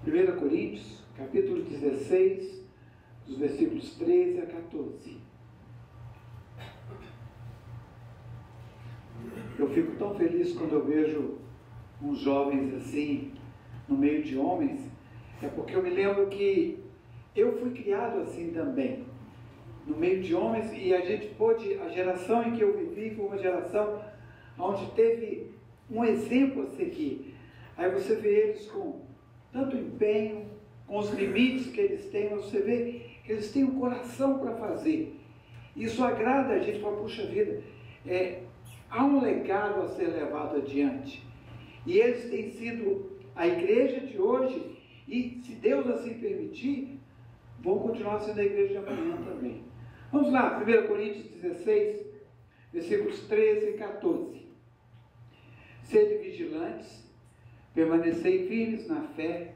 1 Coríntios, capítulo 16, dos versículos 13 a 14. Eu fico tão feliz quando eu vejo uns jovens assim, no meio de homens, é porque eu me lembro que eu fui criado assim também, no meio de homens, e a gente pôde, a geração em que eu vivi foi uma geração onde teve um exemplo a seguir. Aí você vê eles com tanto empenho, com os limites que eles têm, mas você vê que eles têm um coração para fazer. Isso agrada a gente, para puxa vida, há um legado a ser levado adiante. E eles têm sido a igreja de hoje, e se Deus assim permitir, vão continuar sendo a igreja de amanhã também. Vamos lá, 1 Coríntios 16, versículos 13 e 14. Sede vigilantes, permanecei firmes na fé,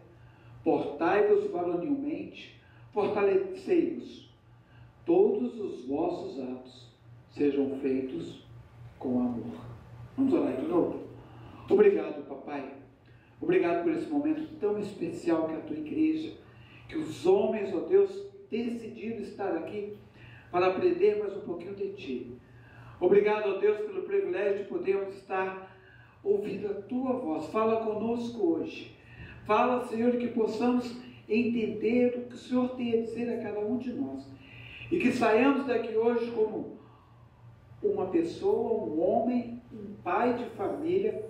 portai-vos varonilmente, fortalecei-vos. Todos os vossos atos sejam feitos com amor. Vamos orar de novo? Obrigado, papai. Obrigado por esse momento tão especial que é a tua igreja, que os homens, ó Deus, decidiram estar aqui para aprender mais um pouquinho de ti. Obrigado, ó Deus, pelo privilégio de podermos estar ouvindo a tua voz. Fala conosco hoje. Fala, Senhor, que possamos entender o que o Senhor tem a dizer a cada um de nós. E que saiamos daqui hoje como uma pessoa, um homem, um pai de família,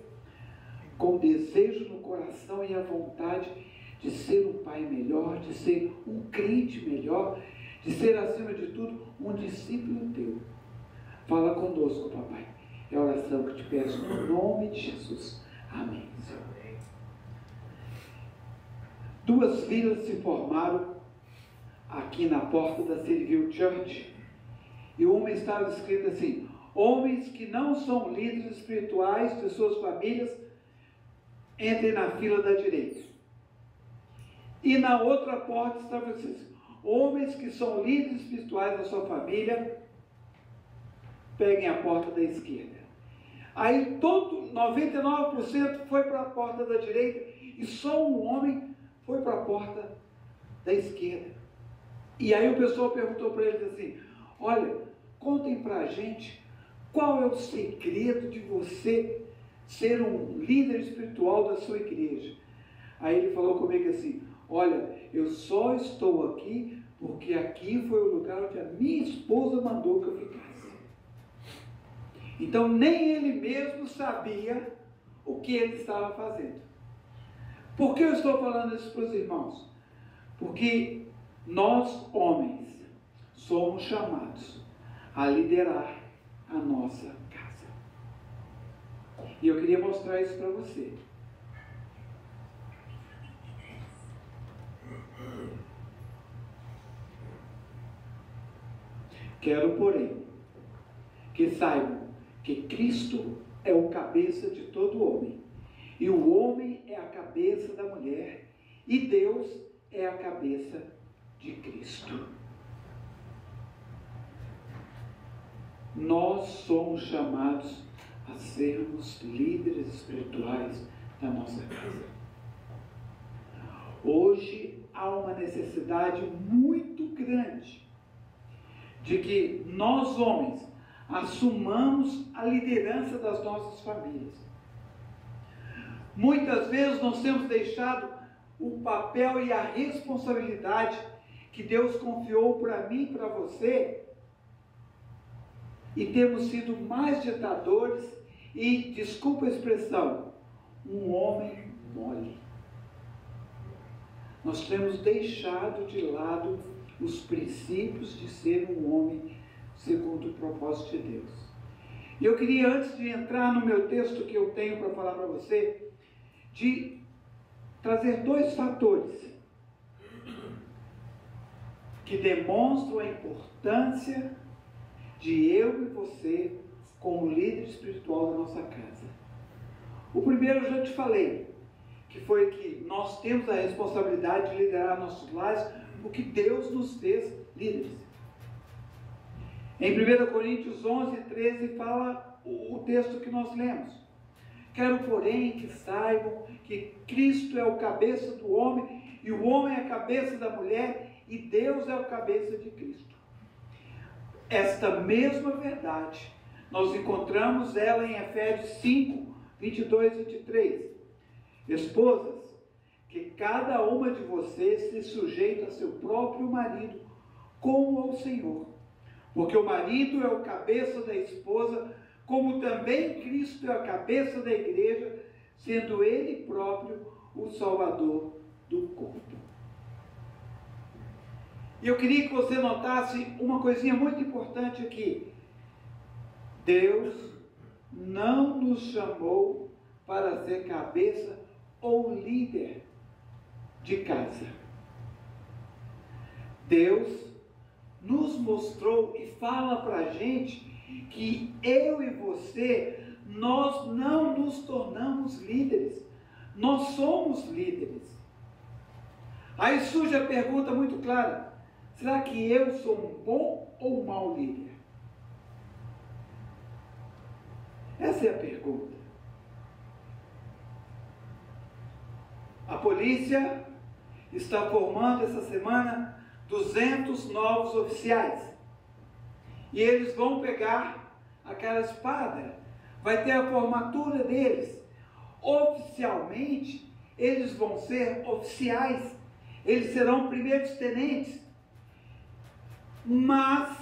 com desejo no coração e a vontade de ser um pai melhor, de ser um crente melhor, de ser, acima de tudo, um discípulo teu. Fala conosco, papai. É a oração que te peço no nome de Jesus. Amém, Senhor. Duas filas se formaram aqui na porta da City Church, e uma estava escrita assim: homens que não são líderes espirituais de suas famílias, entrem na fila da direita. E na outra porta estava assim: homens que são líderes espirituais da sua família, peguem a porta da esquerda. Aí 99% foi para a porta da direita, e só um homem foi para a porta da esquerda. E aí o pessoal perguntou para eles assim: olha, contem para a gente qual é o segredo de você ser um líder espiritual da sua igreja. Aí ele falou comigo assim: olha, eu só estou aqui porque aqui foi o lugar onde a minha esposa mandou que eu ficasse. Então nem ele mesmo sabia o que ele estava fazendo. Por que eu estou falando isso para os irmãos? Porque nós, homens, somos chamados a liderar a nossa casa. E eu queria mostrar isso para você. Quero, porém, que saibam que Cristo é o cabeça de todo homem, e o homem é a cabeça da mulher, e Deus é a cabeça de Cristo. Nós somos chamados a sermos líderes espirituais da nossa casa. Hoje há uma necessidade muito grande de que nós, homens, assumamos a liderança das nossas famílias. Muitas vezes nós temos deixado o papel e a responsabilidade que Deus confiou para mim e para você, e temos sido mais ditadores e, desculpa a expressão, um homem mole. Nós temos deixado de lado os princípios de ser um homem segundo o propósito de Deus. E eu queria, antes de entrar no meu texto que eu tenho para falar para você, de trazer dois fatores que demonstram a importância de eu e você como líder espiritual da nossa casa. O primeiro eu já te falei, que foi que nós temos a responsabilidade de liderar nossos lares, porque Deus nos fez líderes. Em 1 Coríntios 11, 13, fala o texto que nós lemos. Quero, porém, que saibam que Cristo é o cabeça do homem, e o homem é a cabeça da mulher, e Deus é a cabeça de Cristo. Esta mesma verdade, nós encontramos ela em Efésios 5, 22 e 23. Esposas, que cada uma de vocês se sujeita a seu próprio marido, como ao Senhor. Porque o marido é o cabeça da esposa, como também Cristo é a cabeça da igreja, sendo Ele próprio o Salvador do corpo. E eu queria que você notasse uma coisinha muito importante aqui. Deus não nos chamou para ser cabeça ou líder de casa. Deus nos mostrou e fala para a gente que eu e você, nós não nos tornamos líderes, nós somos líderes. Aí surge a pergunta muito clara: será que eu sou um bom ou um mau líder? Essa é a pergunta. A polícia está formando essa semana 200 novos oficiais. E eles vão pegar aquela espada. Vai ter a formatura deles. Oficialmente, eles vão ser oficiais. Eles serão primeiros tenentes. Mas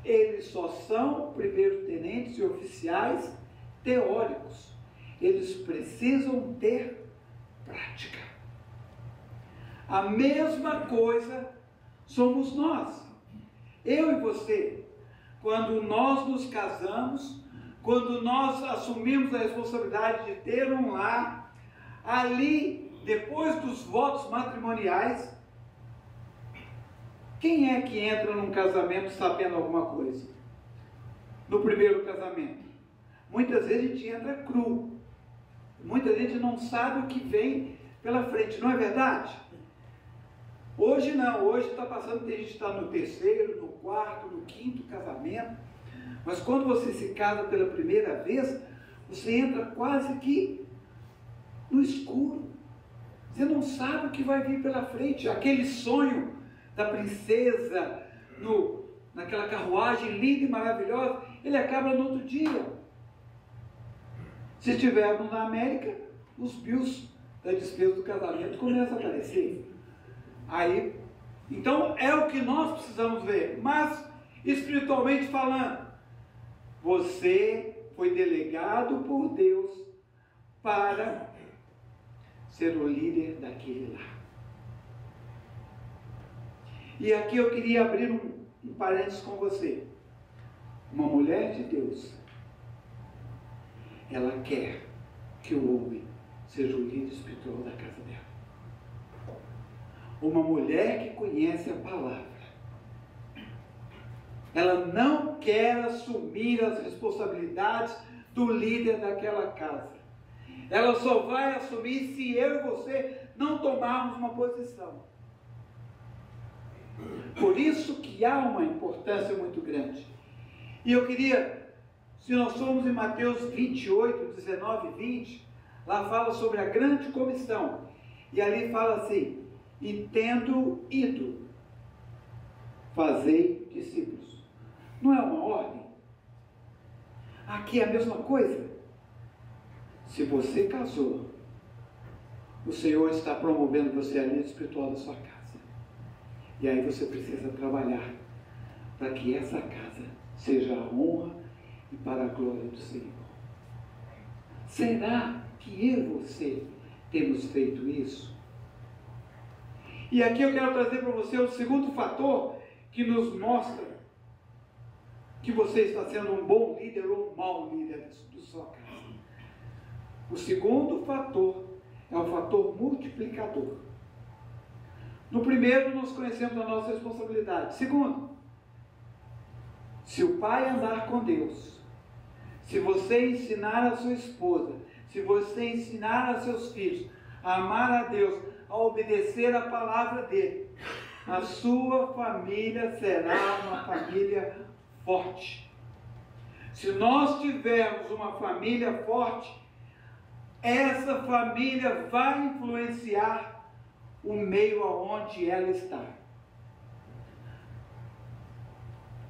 eles só são primeiros tenentes e oficiais teóricos. Eles precisam ter prática. A mesma coisa somos nós. Eu e você. Quando nós nos casamos, quando nós assumimos a responsabilidade de ter um lar, ali, depois dos votos matrimoniais, quem é que entra num casamento sabendo alguma coisa? No primeiro casamento. Muitas vezes a gente entra cru. Muita gente não sabe o que vem pela frente, não é verdade? Hoje não, hoje está passando, tem gente que está no terceiro, no quarto, no quinto casamento, mas quando você se casa pela primeira vez, você entra quase que no escuro. Você não sabe o que vai vir pela frente. Aquele sonho da princesa naquela carruagem linda e maravilhosa, ele acaba no outro dia. Se estivermos na América, os bills da despesa do casamento começam a aparecer. Aí, então é o que nós precisamos ver. Mas, espiritualmente falando, você foi delegado por Deus para ser o líder daquele lar. E aqui eu queria abrir um parênteses com você. Uma mulher de Deus, ela quer que o homem seja o líder espiritual da casa dela. Uma mulher que conhece a palavra, ela não quer assumir as responsabilidades do líder daquela casa. Ela só vai assumir se eu e você não tomarmos uma posição. Por isso que há uma importância muito grande. E eu queria, se nós formos em Mateus 28, 19 e 20, lá fala sobre a grande comissão. E ali fala assim: e tendo ido, fazei discípulos. Não é uma ordem? Aqui é a mesma coisa. Se você casou, o Senhor está promovendo você a líder espiritual da sua casa. E aí você precisa trabalhar para que essa casa seja a honra e para a glória do Senhor. Será que eu e você temos feito isso? E aqui eu quero trazer para você o segundo fator que nos mostra que você está sendo um bom líder ou um mau líder da sua casa. O segundo fator é o fator multiplicador. No primeiro, nós conhecemos a nossa responsabilidade. Segundo, se o pai andar com Deus, se você ensinar a sua esposa, se você ensinar a seus filhos a amar a Deus, a obedecer a palavra dele, a sua família será uma família forte. Se nós tivermos uma família forte, essa família vai influenciar o meio aonde ela está.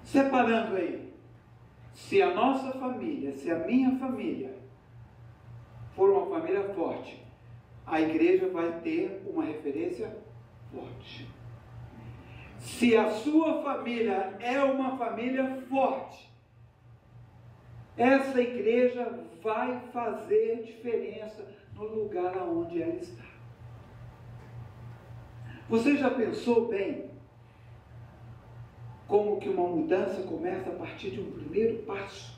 Separando aí, se a nossa família, se a minha família for uma família forte, a igreja vai ter uma referência forte. Se a sua família é uma família forte, essa igreja vai fazer diferença no lugar aonde ela está. Você já pensou bem como que uma mudança começa a partir de um primeiro passo?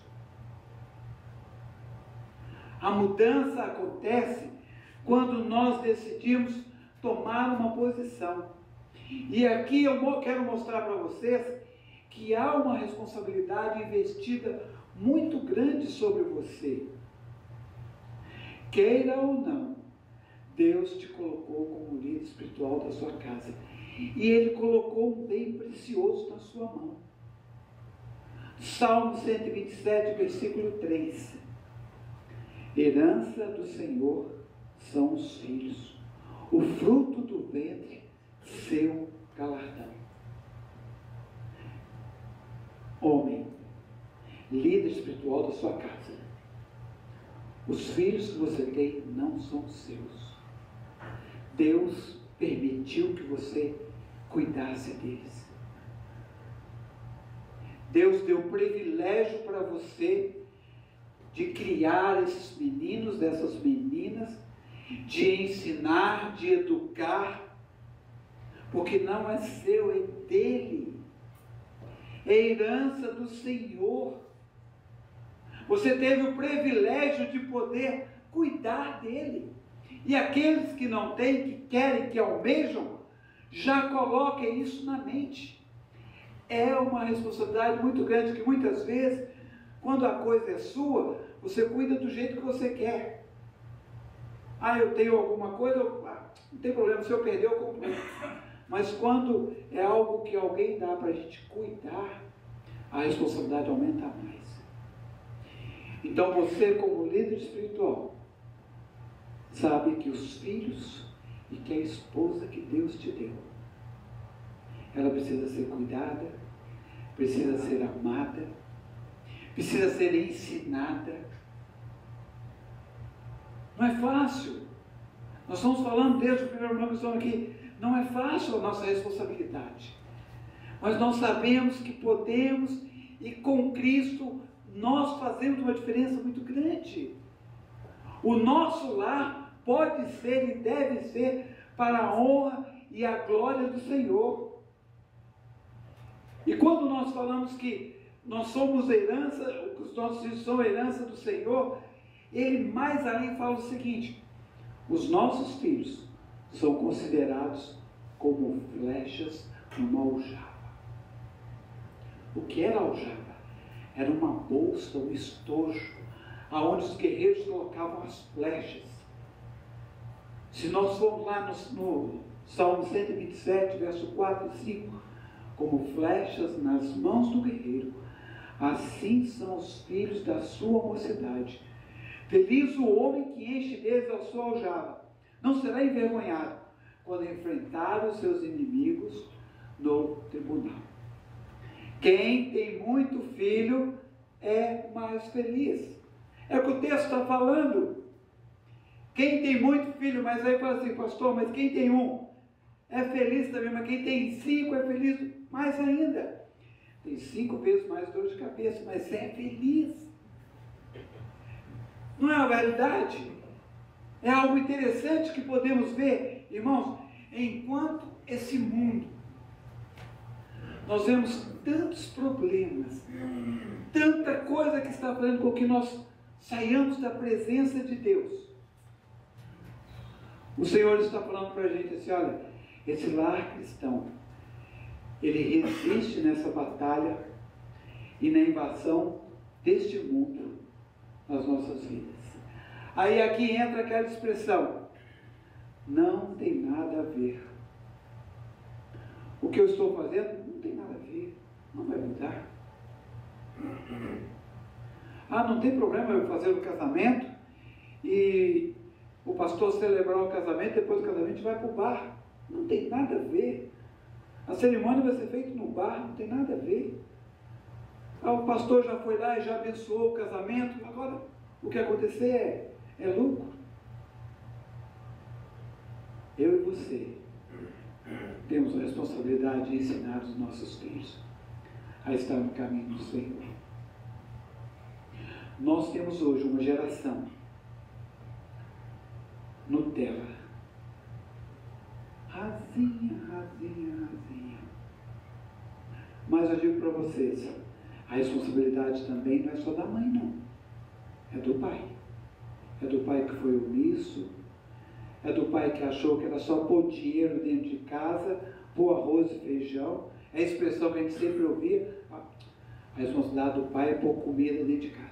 A mudança acontece quando nós decidimos tomar uma posição. E aqui eu quero mostrar para vocês que há uma responsabilidade investida muito grande sobre você. Queira ou não, Deus te colocou como líder espiritual da sua casa. E Ele colocou um bem precioso na sua mão. Salmo 127, versículo 3. Herança do Senhor são os filhos, o fruto do ventre, seu galardão. Homem, líder espiritual da sua casa, os filhos que você tem não são seus. Deus permitiu que você cuidasse deles. Deus deu privilégio para você de criar esses meninos, dessas meninas, de ensinar, de educar, porque não é seu, é dele. É herança do Senhor. Você teve o privilégio de poder cuidar dele. E aqueles que não têm, que querem, que almejam, já coloquem isso na mente. É uma responsabilidade muito grande que muitas vezes, quando a coisa é sua, você cuida do jeito que você quer. Eu tenho alguma coisa, não tem problema, se eu perder eu compro. Mas quando é algo que alguém dá para a gente cuidar, a responsabilidade aumenta mais. Então você, como líder espiritual, sabe que os filhos e que a esposa que Deus te deu, ela precisa ser cuidada, precisa ser amada, precisa ser ensinada. Não é fácil. Nós estamos falando desde o primeiro momento que estamos aqui. Não é fácil a nossa responsabilidade. Mas nós sabemos que podemos, e com Cristo nós fazemos uma diferença muito grande. O nosso lar pode ser e deve ser para a honra e a glória do Senhor. E quando nós falamos que nós somos herança, os nossos filhos são herança do Senhor, ele mais além fala o seguinte: os nossos filhos são considerados como flechas numa aljava. O que era aljava? Era uma bolsa, um estojo, aonde os guerreiros colocavam as flechas. Se nós formos lá no Salmo 127, verso 4 e 5, como flechas nas mãos do guerreiro, assim são os filhos da sua mocidade. Feliz o homem que enche deles a sua aljava. Não será envergonhado quando enfrentar os seus inimigos no tribunal. Quem tem muito filho é mais feliz. É o que o texto está falando. Quem tem muito filho, mas aí fala assim: pastor, mas quem tem um é feliz também, mas quem tem 5 é feliz mais ainda. Tem 5 vezes mais dor de cabeça, mas é feliz. Não é uma verdade? É algo interessante que podemos ver, irmãos, enquanto esse mundo, nós vemos tantos problemas, tanta coisa que está fazendo com que nós saiamos da presença de Deus. O Senhor está falando para a gente assim: olha, esse lar cristão, ele resiste nessa batalha e na invasão deste mundo nas nossas vidas. Aí aqui entra aquela expressão: não tem nada a ver. O que eu estou fazendo não tem nada a ver, não vai mudar. Não tem problema eu fazer o casamento e o pastor celebrar o casamento, depois do casamento vai para o bar. Não tem nada a ver. A cerimônia vai ser feita no bar, não tem nada a ver. O pastor já foi lá e já abençoou o casamento, agora o que acontecer é lucro. Eu e você temos a responsabilidade de ensinar os nossos filhos a estar no caminho do Senhor. Nós temos hoje uma geração Nutella, rasinha. Mas eu digo para vocês, a responsabilidade também não é só da mãe, não. É do pai. É do pai que foi omisso, é do pai que achou que era só pôr dinheiro dentro de casa, pôr arroz e feijão. É a expressão que a gente sempre ouvia. A responsabilidade do pai é pôr comida dentro de casa.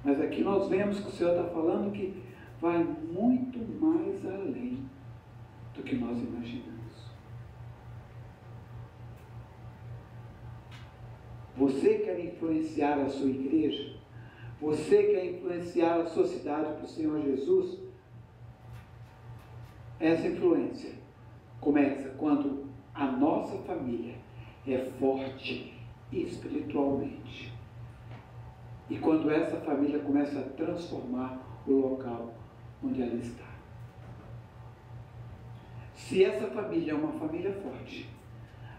Mas aqui nós vemos que o Senhor está falando que vai muito mais além do que nós imaginamos. Você quer influenciar a sua igreja? Você quer influenciar a sua cidade para o Senhor Jesus? Essa influência começa quando a nossa família é forte espiritualmente. E quando essa família começa a transformar o local onde ela está. Se essa família é uma família forte,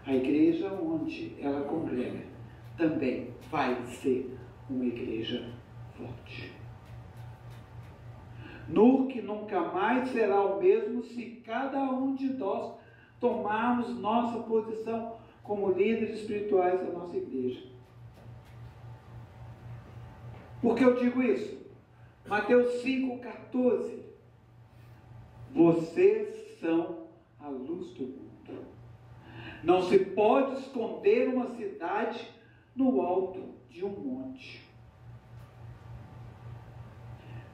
a igreja onde ela congrega também vai ser uma igreja forte. Nunca mais será o mesmo se cada um de nós tomarmos nossa posição como líderes espirituais da nossa igreja. Por que eu digo isso? Mateus 5,14. Vocês são a luz do mundo. Não se pode esconder uma cidade no alto de um monte.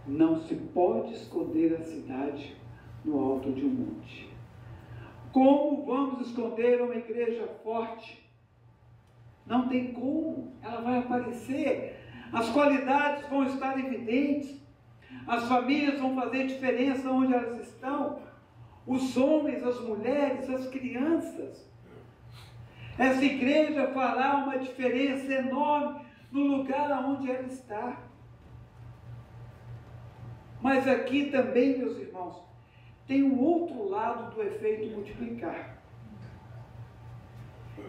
Não se pode esconder a cidade no alto de um monte. Como vamos esconder uma igreja forte? Não tem como, ela vai aparecer. As qualidades vão estar evidentes. As famílias vão fazer diferença onde elas estão. Os homens, as mulheres, as crianças. Essa igreja fará uma diferença enorme no lugar onde ela está. Mas aqui também, meus irmãos, tem um outro lado do efeito multiplicar.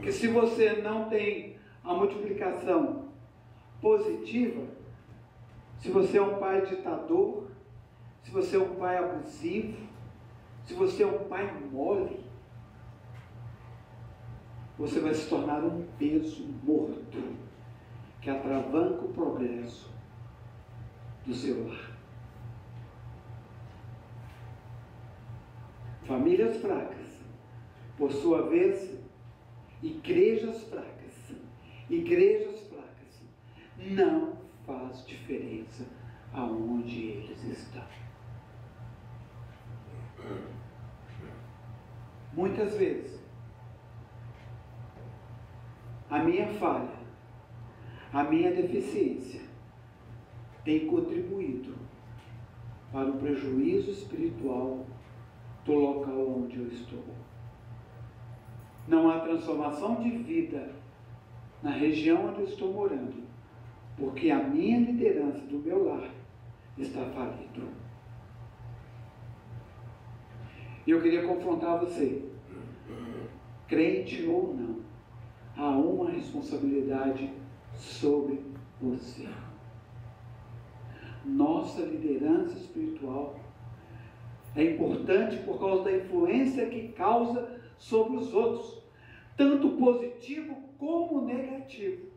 Que se você não tem a multiplicação positiva, se você é um pai ditador, se você é um pai abusivo, se você é um pai mole, você vai se tornar um peso morto que atravanca o progresso do seu lar. Famílias fracas, por sua vez, igrejas fracas, não faz diferença aonde eles estão. Muitas vezes, a minha falha, a minha deficiência tem contribuído para o prejuízo espiritual do local onde eu estou. Não há transformação de vida na região onde eu estou morando, porque a minha liderança do meu lar está falido. E eu queria confrontar você, crente ou não, há uma responsabilidade sobre você. Nossa liderança espiritual é importante por causa da influência que causa sobre os outros, tanto positivo como negativo.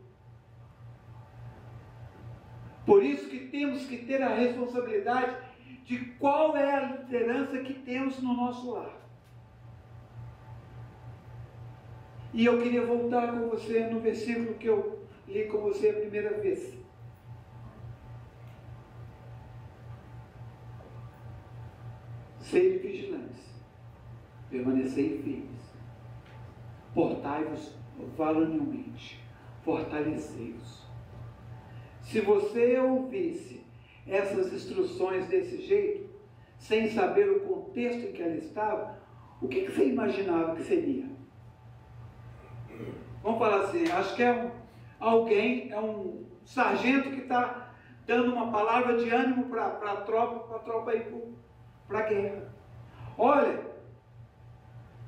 Por isso que temos que ter a responsabilidade de qual é a liderança que temos no nosso lar. E eu queria voltar com você no versículo que eu li com você a primeira vez. Sede vigilantes, permanecei firmes, portai-vos varonilmente, fortalecei-vos. Se você ouvisse essas instruções desse jeito, sem saber o contexto em que ela estava, O que você imaginava que seria? Vamos falar assim, acho que é um sargento que está dando uma palavra de ânimo para a tropa ir para a guerra. Olha,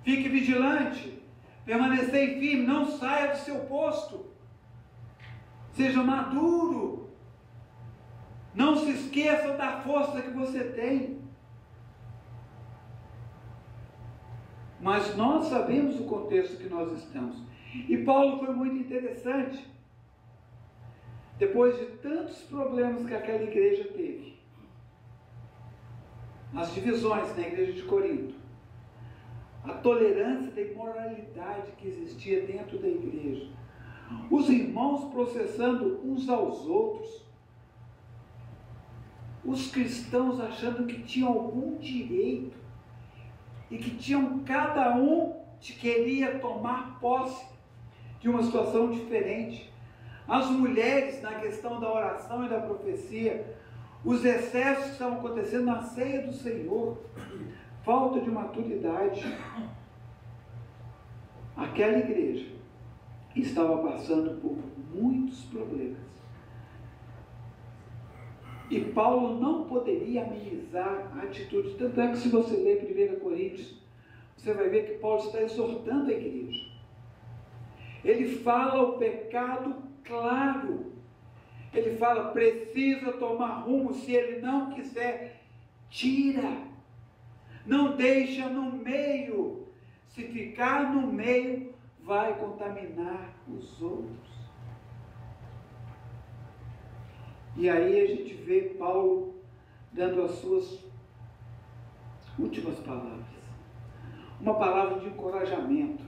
fique vigilante, permanecer firme, não saia do seu posto, seja maduro, não se esqueça da força que você tem. Mas nós sabemos o contexto que nós estamos. E Paulo foi muito interessante. Depois de tantos problemas que aquela igreja teve, as divisões na igreja de Corinto, a tolerância da imoralidade que existia dentro da igreja, os irmãos processando uns aos outros, os cristãos achando que tinham algum direito e que cada um queria tomar posse de uma situação diferente. As mulheres na questão da oração e da profecia, os excessos que estavam acontecendo na ceia do Senhor, falta de maturidade. Aquela igreja estava passando por muitos problemas. E Paulo não poderia amenizar a atitude. Tanto é que se você ler 1 Coríntios, você vai ver que Paulo está exortando a igreja. Ele fala o pecado claro. Ele fala, precisa tomar rumo. Se ele não quiser, tira. Não deixa no meio. Se ficar no meio, vai contaminar os outros. E aí a gente vê Paulo dando as suas últimas palavras. Uma palavra de encorajamento.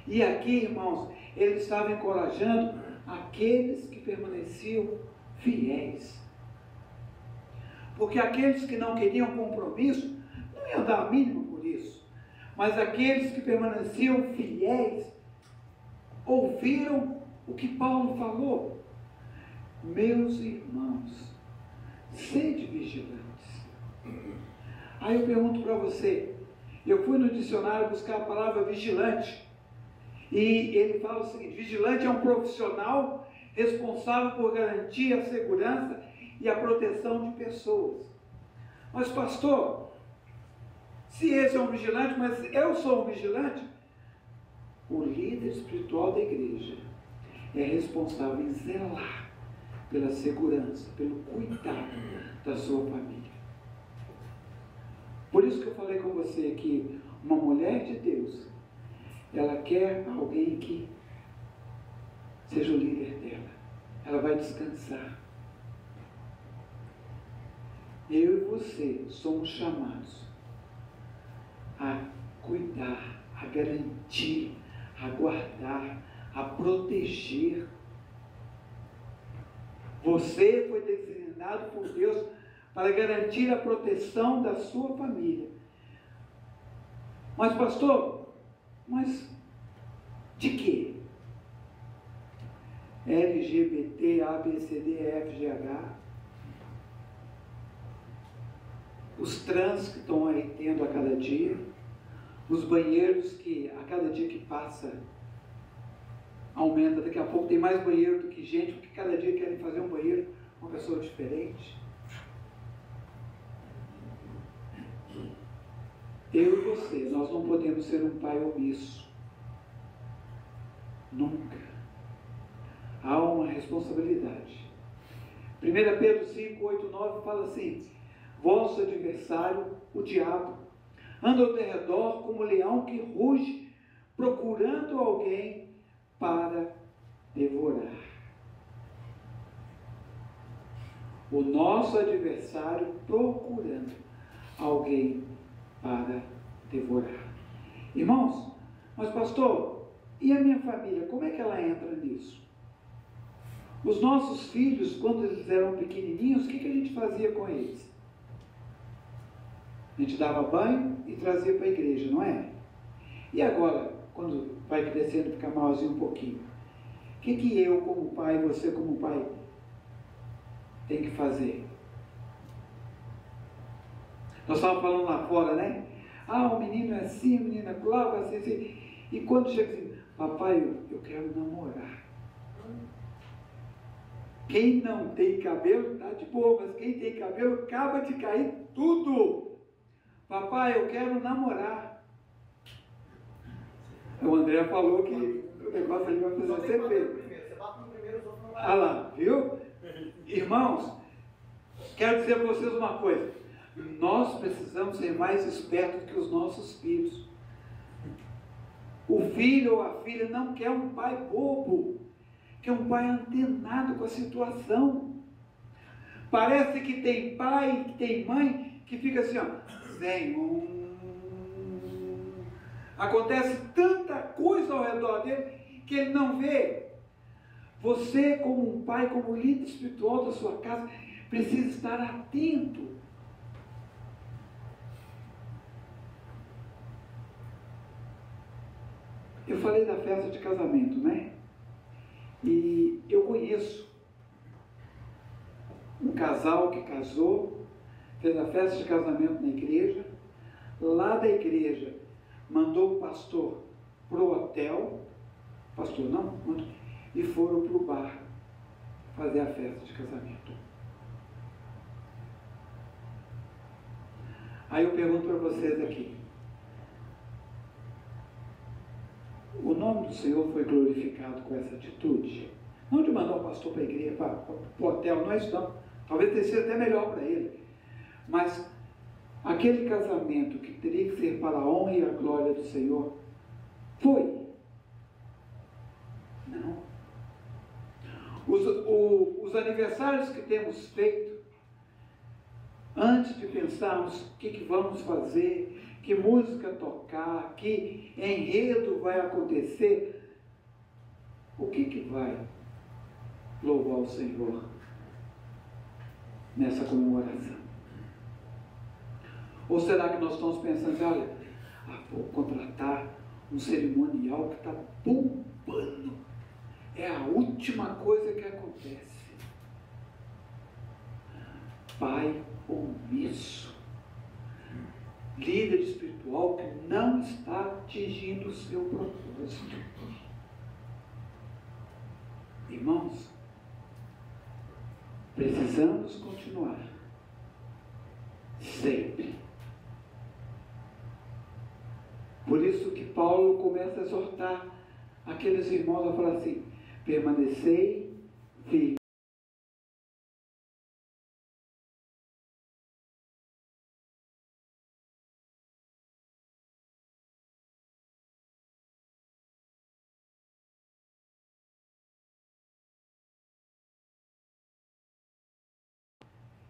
E aqui, irmãos, ele estava encorajando aqueles que permaneciam fiéis. Porque aqueles que não queriam compromisso, não iam dar a mínima por isso. Mas aqueles que permaneciam fiéis, ouviram o que Paulo falou. Meus irmãos, sede vigilantes. Aí eu pergunto para você, eu fui no dicionário buscar a palavra vigilante, e ele fala o seguinte: vigilante é um profissional responsável por garantir a segurança e a proteção de pessoas. Mas pastor, se esse é um vigilante, mas eu sou um vigilante, o líder espiritual da igreja é responsável em zelar pela segurança, pelo cuidado da sua família. Por isso que eu falei com você que uma mulher de Deus, ela quer alguém que seja o líder dela. Ela vai descansar. Eu e você somos chamados a cuidar, a garantir, a guardar, a proteger. Você foi designado por Deus para garantir a proteção da sua família. Mas pastor, de quê? LGBT, A, B, C, D, E, F, G, H. Os trans que estão aí tendo a cada dia. Os banheiros que a cada dia que passa aumenta. Daqui a pouco tem mais banheiro do que gente, porque cada dia querem fazer um banheiro com uma pessoa diferente. Eu e você, nós não podemos ser um pai omisso. Nunca. Há uma responsabilidade. 1 Pedro 5, 8, 9 fala assim: vosso adversário, o diabo, anda ao derredor como leão que ruge, procurando alguém para devorar. O nosso adversário procurando alguém para devorar. Irmãos, mas pastor, e a minha família, como é que ela entra nisso? Os nossos filhos, quando eles eram pequenininhos, o que a gente fazia com eles? A gente dava banho e trazia para a igreja, não é? E agora, quando vai crescendo, fica maiorzinho um pouquinho, o que eu como pai, você como pai, tem que fazer? Nós estávamos falando lá fora, né? o menino é assim, a menina é lá, vai ser assim. E quando chega assim, papai, eu quero namorar. Quem não tem cabelo está de boa, mas quem tem cabelo acaba de cair tudo. Papai, eu quero namorar. O André falou que o negócio ali vai fazer ser feio. Ah lá, viu? Irmãos, quero dizer para vocês uma coisa. Nós precisamos ser mais espertos que os nossos filhos. O filho ou a filha não quer um pai bobo, quer um pai antenado com a situação. Parece que tem pai, que tem mãe, que fica assim, ó, acontece tanta coisa ao redor dele, que ele não vê. Você, como um pai, como líder espiritual da sua casa, precisa estar atento. Eu falei da festa de casamento, né? E eu conheço um casal que casou, fez a festa de casamento na igreja, lá da igreja mandou o pastor para o hotel, pastor não, e foram para o bar fazer a festa de casamento. Aí eu pergunto para vocês aqui, o nome do Senhor foi glorificado com essa atitude? Não de mandar o pastor para a igreja, para o hotel, não é isso não. Talvez tenha sido até melhor para ele. Mas aquele casamento que teria que ser para a honra e a glória do Senhor, foi? Não. Os aniversários que temos feito, antes de pensarmos o que vamos fazer, que música tocar, que enredo vai acontecer, o que vai louvar o Senhor nessa comemoração? Ou será que nós estamos pensando, olha, vou contratar um cerimonial que está bombando, é a última coisa que acontece. Pai omisso, líder espiritual que não está atingindo o seu propósito. Irmãos, precisamos continuar sempre. Por isso que Paulo começa a exortar aqueles irmãos a falar assim, permanecei firmes.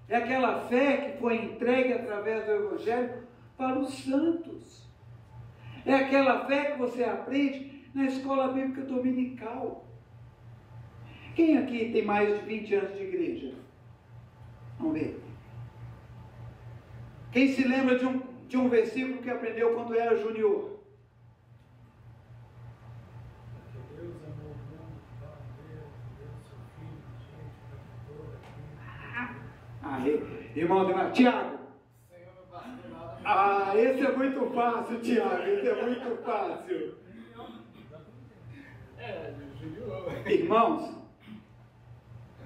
É aquela fé que foi entregue através do Evangelho para os santos. É aquela fé que você aprende na escola bíblica dominical. Quem aqui tem mais de 20 anos de igreja? Vamos ver. Quem se lembra de um versículo que aprendeu quando era junior? Deus amou o mundo, Deus seu filho, gente, Irmão, Tiago. Esse é muito fácil, Tiago. Esse é muito fácil. Irmãos,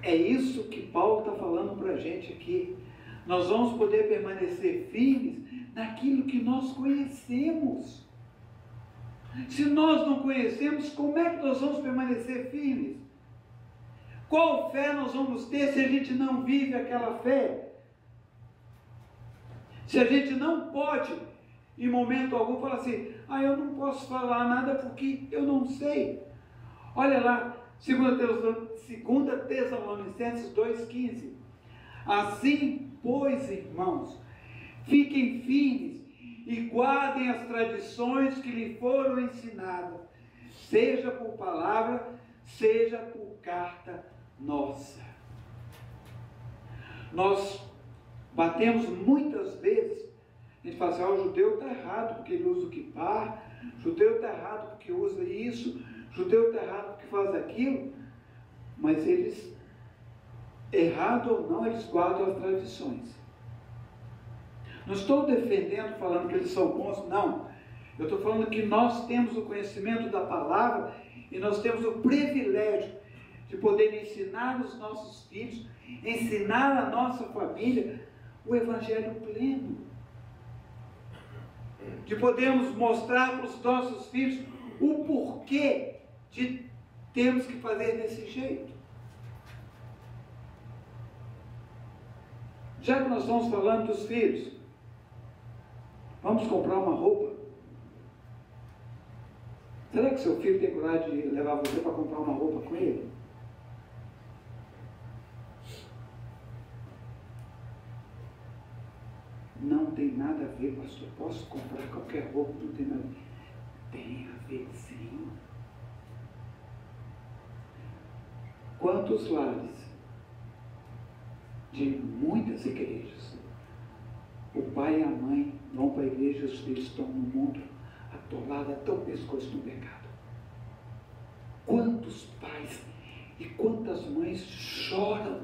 é isso que Paulo está falando para a gente aqui. Nós vamos poder permanecer firmes naquilo que nós conhecemos. Se nós não conhecemos, como é que nós vamos permanecer firmes? Qual fé nós vamos ter se a gente não vive aquela fé? Se a gente não pode, em momento algum, falar assim, eu não posso falar nada porque eu não sei. Olha lá, 2 Tessalonicenses 2,15. Assim, pois, irmãos, fiquem firmes e guardem as tradições que lhe foram ensinadas, seja por palavra, seja por carta nossa. Nós batemos muitas vezes, a gente fala assim, o judeu está errado porque ele usa o kippah, o judeu está errado porque usa isso, o judeu está errado porque faz aquilo, mas eles, errado ou não, eles guardam as tradições. Não estou defendendo, falando que eles são bons, não. Eu estou falando que nós temos o conhecimento da palavra e nós temos o privilégio de poder ensinar os nossos filhos, ensinar a nossa família o Evangelho pleno. De podermos mostrar para os nossos filhos o porquê de termos que fazer desse jeito. Já que nós estamos falando dos filhos, vamos comprar uma roupa. Será que seu filho tem coragem de levar você para comprar uma roupa com ele? Não tem nada a ver, pastor. Posso comprar qualquer roupa, não tem nada a ver. Tem a ver, sim. Quantos lares de muitas igrejas, o pai e a mãe vão para a igreja e os filhos estão no mundo atolados até o pescoço no pecado. Quantos pais e quantas mães choram.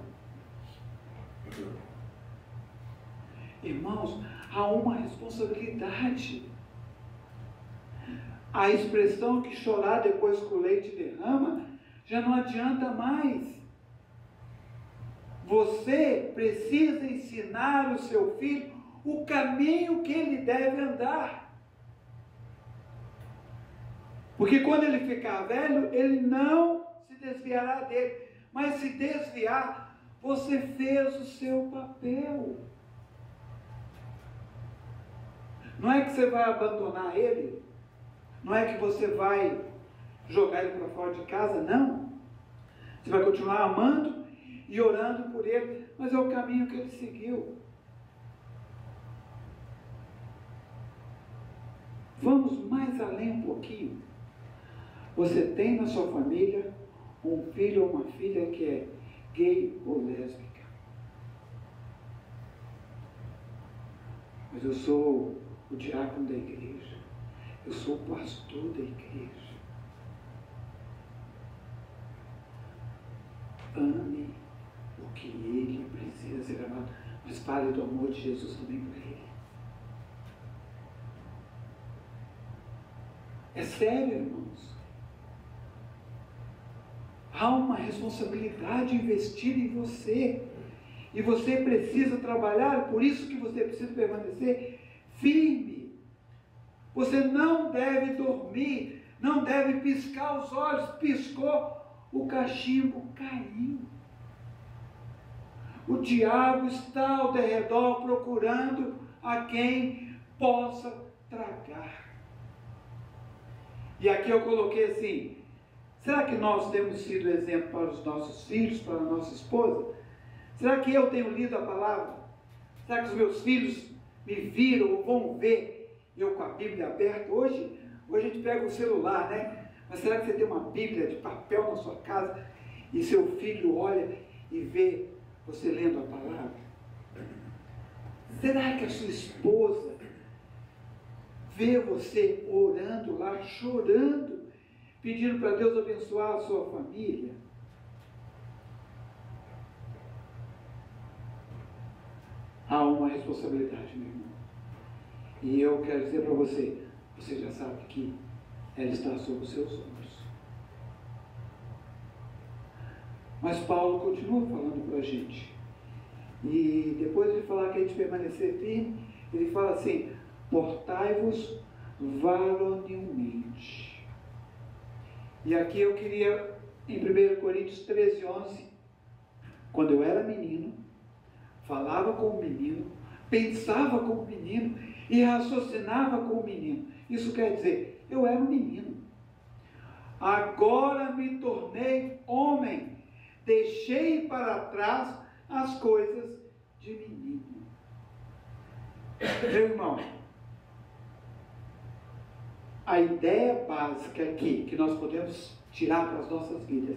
Irmãos, há uma responsabilidade. A expressão que chorar depois que o leite derrama já não adianta mais. Você precisa ensinar o seu filho o caminho que ele deve andar. Porque quando ele ficar velho, ele não se desviará dele. Mas se desviar, você fez o seu papel. Não é que você vai abandonar ele, não é que você vai jogar ele para fora de casa, não. Você vai continuar amando e orando por ele, mas é o caminho que ele seguiu. Vamos mais além um pouquinho. Você tem na sua família um filho ou uma filha que é gay ou lésbica. Mas eu sou o diácono da igreja, eu sou o pastor da igreja. Ame o que ele precisa ser amado, mas fale do amor de Jesus também para ele. É sério, irmãos. Há uma responsabilidade investida em você. E você precisa trabalhar, por isso que você precisa permanecer firme. Você não deve dormir, não deve piscar os olhos. Piscou, o cachimbo caiu. O diabo está ao derredor procurando a quem possa tragar. E aqui eu coloquei assim: será que nós temos sido exemplo para os nossos filhos, para a nossa esposa? Será que eu tenho lido a palavra? Será que os meus filhos me viram ou vão ver eu com a Bíblia aberta? Hoje a gente pega o celular, né? Mas será que você tem uma Bíblia de papel na sua casa e seu filho olha e vê você lendo a palavra? Será que a sua esposa vê você orando lá, chorando, pedindo para Deus abençoar a sua família? Há uma responsabilidade, meu irmão. E eu quero dizer para você, você já sabe que ela está sobre os seus ombros. Mas Paulo continua falando para a gente. E depois de falar que a gente permanecer firme, ele fala assim: portai-vos varonilmente. E aqui eu queria, em 1 Coríntios 13:11, quando eu era menino, falava como menino, pensava como menino e raciocinava como menino. Isso quer dizer, eu era um menino. Agora me tornei homem. Deixei para trás as coisas de menino. Meu irmão, a ideia básica aqui que nós podemos tirar para as nossas vidas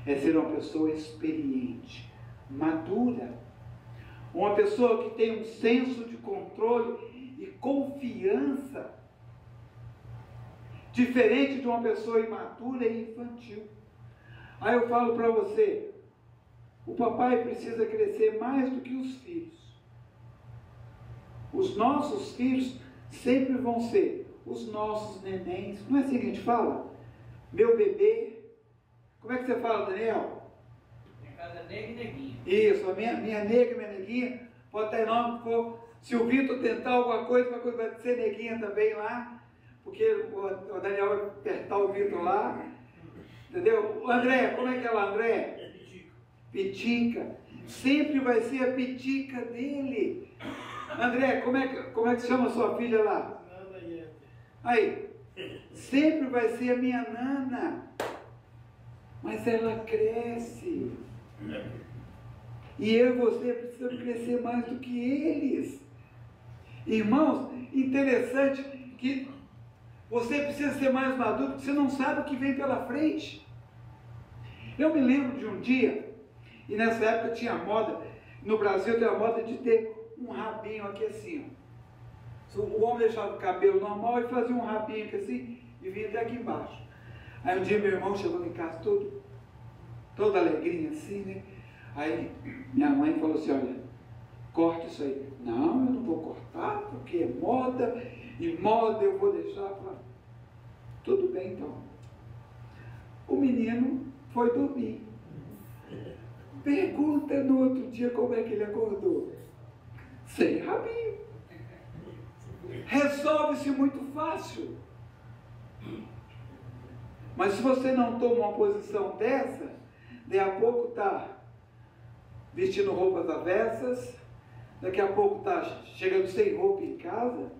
é ser uma pessoa experiente, madura. Uma pessoa que tem um senso de controle e confiança, diferente de uma pessoa imatura e infantil. Aí eu falo para você, o papai precisa crescer mais do que os filhos. Os nossos filhos sempre vão ser os nossos nenéns. Não é assim que a gente fala? Meu bebê. Como é que você fala, Daniel? Minha casa é nega e neguinha. Isso, a minha nega e minha neguinha. Pode ter nome que for. Se o Vitor tentar alguma coisa, vai ser neguinha também lá. Porque o Daniel vai apertar o Vitor lá. Entendeu? O André, como é que é lá, André? Pitica. Sempre vai ser a pitica dele. André, como é que chama a sua filha lá? Aí, sempre vai ser a minha Nana. Mas ela cresce. E eu e você precisamos crescer mais do que eles. Irmãos, interessante que você precisa ser mais maduro, porque você não sabe o que vem pela frente. Eu me lembro de um dia, e nessa época tinha moda, no Brasil tem a moda de ter um rabinho aqui assim. O homem deixava o cabelo normal e fazia um rabinho aqui assim, e vinha até aqui embaixo. Aí um dia meu irmão chegou em casa todo alegrinho assim, né? Aí minha mãe falou assim, olha, corte isso aí. Não, eu não vou cortar, porque é moda, e moda eu vou deixar. Falei, tudo bem então. O menino foi dormir. Pergunta no outro dia como é que ele acordou. Sem rabinho. Resolve-se muito fácil. Mas se você não toma uma posição dessa, daqui a pouco está vestindo roupas avessas, daqui a pouco está chegando sem roupa em casa,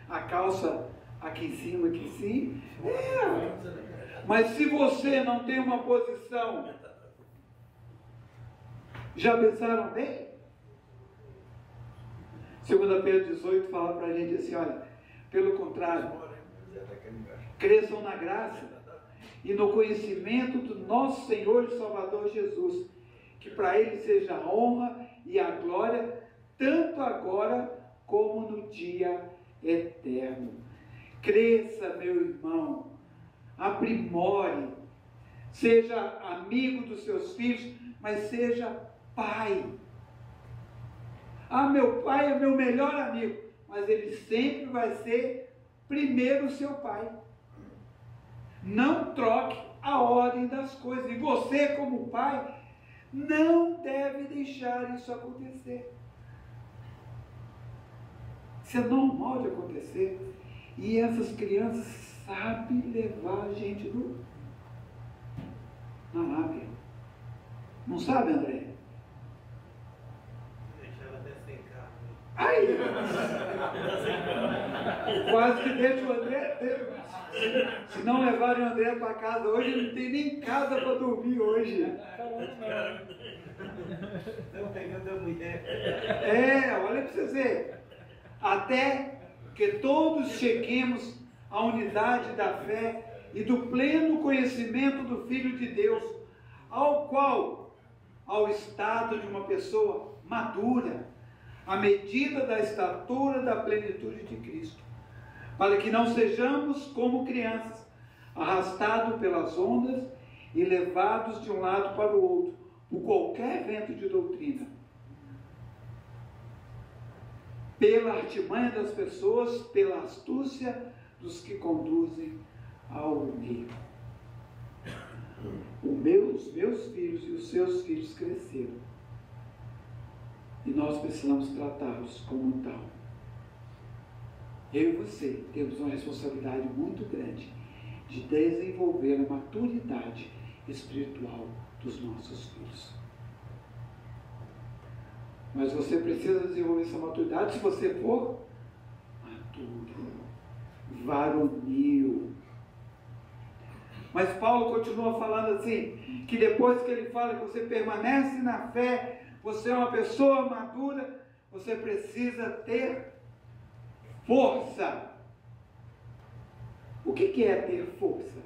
a calça aqui em cima, aqui em cima. Mas se você não tem uma posição, já pensaram bem? 2 Pedro 18 fala para a gente assim, olha, pelo contrário, cresçam na graça e no conhecimento do nosso Senhor e Salvador Jesus, que para Ele seja a honra e a glória, tanto agora como no dia eterno. Cresça, meu irmão, aprimore, seja amigo dos seus filhos, mas seja pai. Ah, meu pai é meu melhor amigo, mas ele sempre vai ser primeiro o seu pai. Não troque a ordem das coisas. E você, como pai, não deve deixar isso acontecer. Isso é normal de acontecer. E essas crianças sabem levar a gente na lábia. Não sabe, André? Deixava até sem carro. Ai! Quase que deixa o André. Se não levarem o André para casa hoje, ele não tem nem casa para dormir hoje. Estão pegando a mulher. Olha para você ver. Até que todos cheguemos à unidade da fé e do pleno conhecimento do Filho de Deus, ao estado de uma pessoa madura, à medida da estatura da plenitude de Cristo, para que não sejamos como crianças, arrastados pelas ondas e levados de um lado para o outro, por qualquer vento de doutrina, pela artimanha das pessoas, pela astúcia dos que conduzem ao erro. Os meus filhos e os seus filhos cresceram, e nós precisamos tratá-los como tal. Eu e você temos uma responsabilidade muito grande de desenvolver a maturidade espiritual dos nossos filhos. Mas você precisa desenvolver essa maturidade se você for maduro, varonil. Mas Paulo continua falando assim, que depois que ele fala que você permanece na fé, você é uma pessoa madura, você precisa ter força. O que é ter força?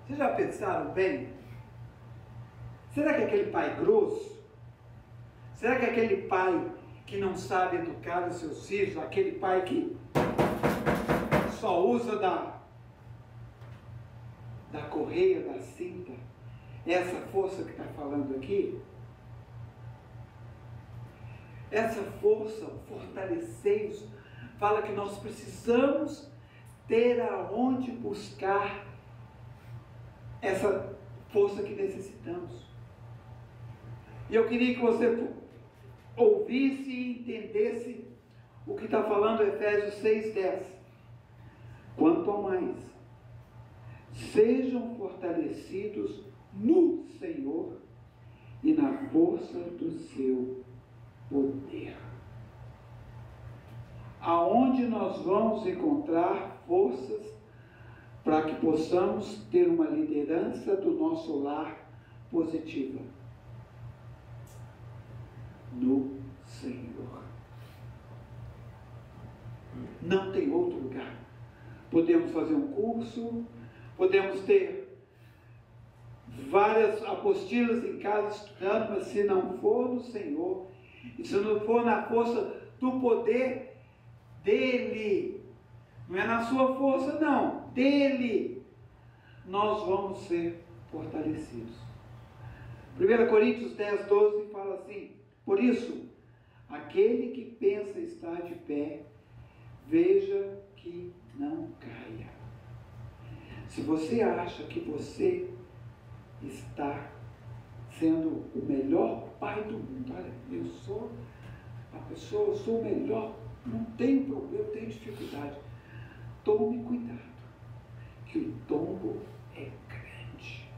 Vocês já pensaram bem? Será que aquele pai grosso? Será que aquele pai que não sabe educar os seus filhos, aquele pai que só usa da correia, da cinta, essa força que está falando aqui? essa força, fortalecei-os, fala que nós precisamos ter aonde buscar essa força que necessitamos. E eu queria que você ouvisse e entendesse o que está falando Efésios 6:10. Quanto a mais, sejam fortalecidos no Senhor e na força do seu poder. Aonde nós vamos encontrar forças para que possamos ter uma liderança do nosso lar positiva? No Senhor. Não tem outro lugar. Podemos fazer um curso, podemos ter várias apostilas em casa estudando, mas se não for no Senhor, e se não for na força do poder dEle, não é na sua força não, dEle, nós vamos ser fortalecidos. 1 Coríntios 10:12 fala assim: por isso, aquele que pensa estar de pé, veja que não caia. Se você acha que você está sendo o melhor pai do mundo, olha, eu sou a pessoa, eu sou o melhor, não tenho problema, eu tenho dificuldade. Tome cuidado, que o tombo é grande.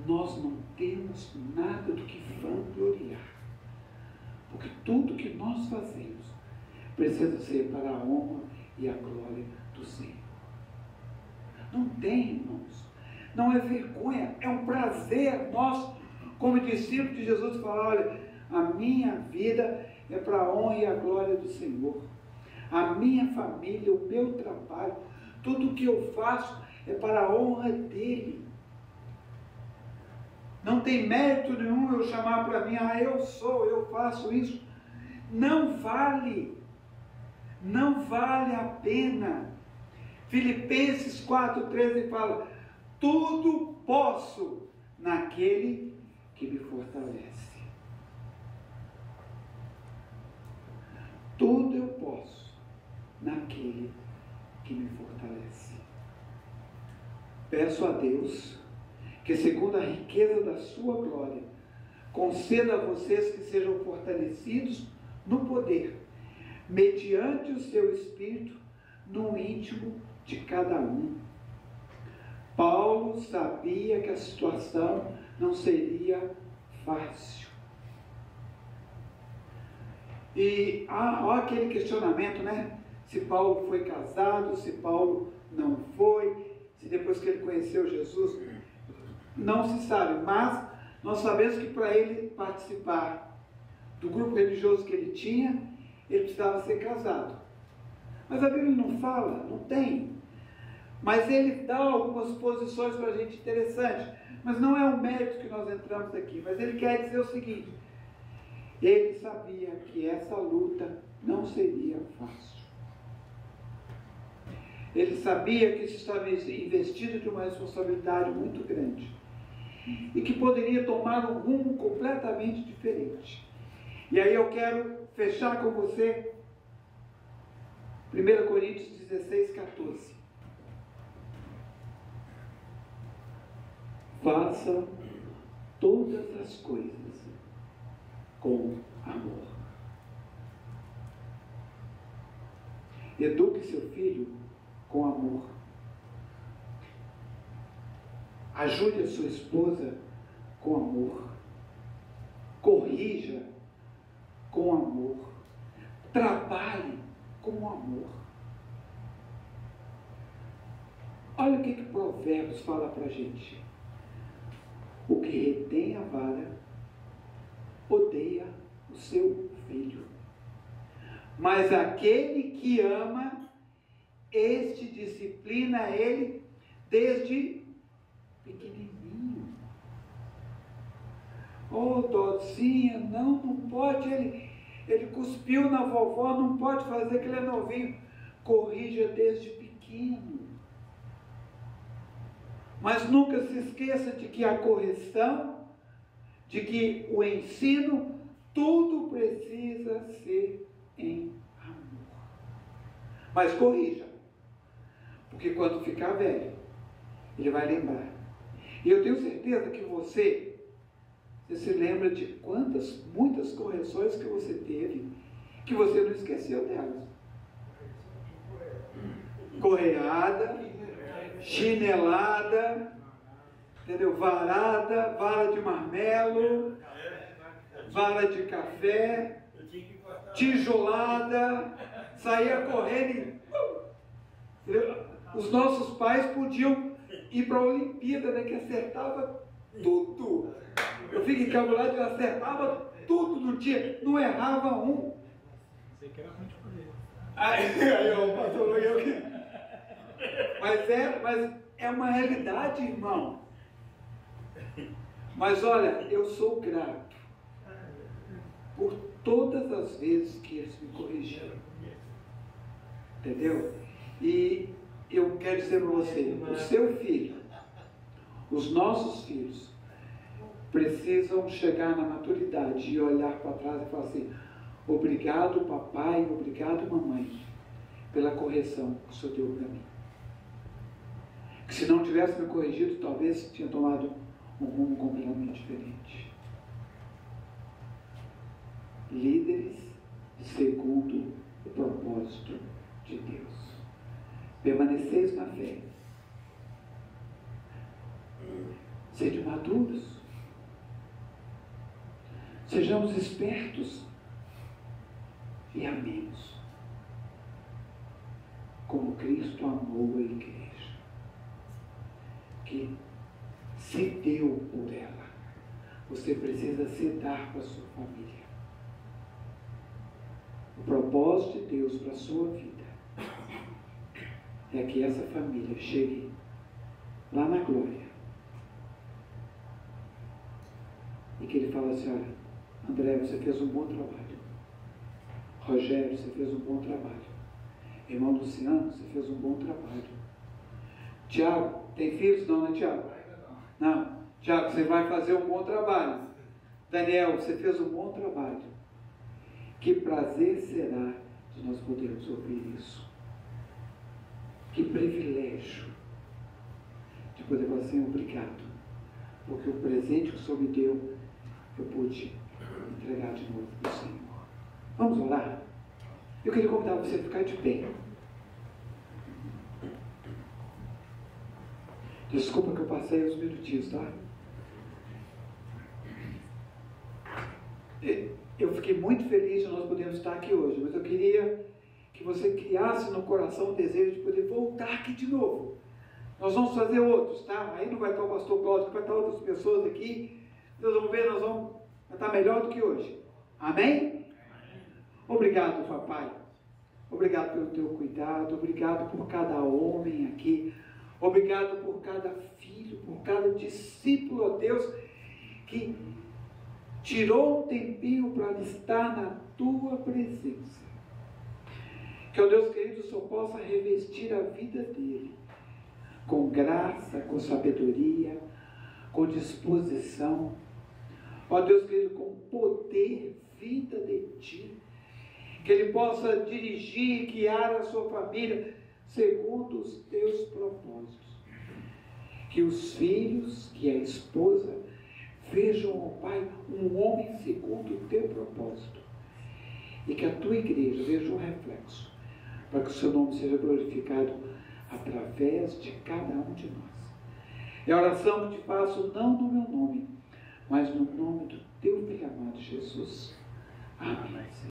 Nós não temos nada do que vangloriar, porque tudo que nós fazemos precisa ser para a honra e a glória do Senhor. Não tem, irmãos, não é vergonha, é um prazer nosso, como discípulos de Jesus, falar: olha, a minha vida é para a honra e a glória do Senhor. A minha família, o meu trabalho, tudo que eu faço é para a honra dEle. Não tem mérito nenhum eu chamar para mim: eu faço isso. Não vale. Não vale a pena. Filipenses 4:13 fala: tudo posso naquele que me fortalece. Tudo eu posso naquele que me fortalece. Peço a Deus que, segundo a riqueza da sua glória, conceda a vocês que sejam fortalecidos no poder, mediante o seu Espírito, no íntimo de cada um. Paulo sabia que a situação não seria fácil. E há aquele questionamento, né? Se Paulo foi casado, se Paulo não foi, se depois que ele conheceu Jesus, não se sabe. Mas nós sabemos que para ele participar do grupo religioso que ele tinha, ele precisava ser casado. Mas a Bíblia não fala, não tem. Mas ele dá algumas posições para a gente interessantes. Mas não é um mérito que nós entramos aqui. Mas ele quer dizer o seguinte: ele sabia que essa luta não seria fácil. Ele sabia que isso estava investido de uma responsabilidade muito grande. E que poderia tomar um rumo completamente diferente. E aí eu quero fechar com você 1 Coríntios 16:14. Faça todas as coisas com amor. Eduque seu filho com amor. Ajude a sua esposa com amor. Corrija com amor. Trabalhe com amor. Olha o que Provérbios fala para a gente. O que retém a vara odeia o seu filho, mas aquele que ama, este disciplina ele desde pequenininho. Oh, Dodzinha, não pode, ele cuspiu na vovó, não pode fazer, que ele é novinho. Corrija desde pequeno. Mas nunca se esqueça de que a correção, de que o ensino tudo precisa ser em amor. Mas corrija, porque quando ficar velho, ele vai lembrar. E eu tenho certeza que você se lembra de muitas correções que você teve, que você não esqueceu delas. Correada, chinelada, entendeu? Varada, vara de marmelo, vara de café, tijolada, saía correndo. Os nossos pais podiam ir para a Olimpíada, né, que acertava tudo. Eu fico encabulado, eu acertava tudo no dia, não errava um. Sei que era muito poder. Mas é uma realidade, irmão. Mas olha, eu sou grato por todas as vezes que eles me corrigiram. Entendeu? E eu quero dizer para você, o seu filho, os nossos filhos, precisam chegar na maturidade e olhar para trás e falar assim: obrigado papai, obrigado mamãe, pela correção que o Senhor deu para mim. Que se não tivesse me corrigido, talvez tinha tomado um rumo completamente diferente. Líderes segundo o propósito de Deus. Permaneceis na fé. Sede maduros. Sejamos espertos e amemos como Cristo amou a igreja, que se deu por ela. Você precisa se dar para a sua família. O propósito de Deus para a sua vida é que essa família chegue lá na glória e que ele fala assim: olha, André, você fez um bom trabalho. Rogério, você fez um bom trabalho. Irmão Luciano, você fez um bom trabalho. Tiago, tem filhos? Não, né, Tiago? Não. Tiago, você vai fazer um bom trabalho. Daniel, você fez um bom trabalho. Que prazer será de nós podermos ouvir isso. Que privilégio de poder falar assim: obrigado, porque o presente que o Senhor me deu, eu pude entregar de novo para o Senhor. Vamos orar? Eu queria convidar você a ficar de pé. Desculpa que eu passei uns minutinhos, tá? Eu fiquei muito feliz de nós podermos estar aqui hoje, mas eu queria que você criasse no coração o desejo de poder voltar aqui de novo. Nós vamos fazer outros, tá? Aí não vai estar o pastor Cláudio, vai estar outras pessoas aqui. Nós vamos ver, vai estar melhor do que hoje. Amém? Obrigado, papai. Obrigado pelo teu cuidado. Obrigado por cada homem aqui. Obrigado por cada filho, por cada discípulo, ó Deus, que tirou um tempinho para estar na tua presença. Que, ó Deus querido, o Senhor possa revestir a vida dele com graça, com sabedoria, com disposição. Ó Deus querido, com poder, vida de ti. Que ele possa dirigir e guiar a sua família segundo os teus propósitos. Que os filhos, que a esposa, vejam, ó Pai, um homem segundo o teu propósito. E que a tua igreja veja um reflexo, para que o seu nome seja glorificado através de cada um de nós. É a oração que te faço não no meu nome, mas no nome do teu filho amado Jesus. Amém.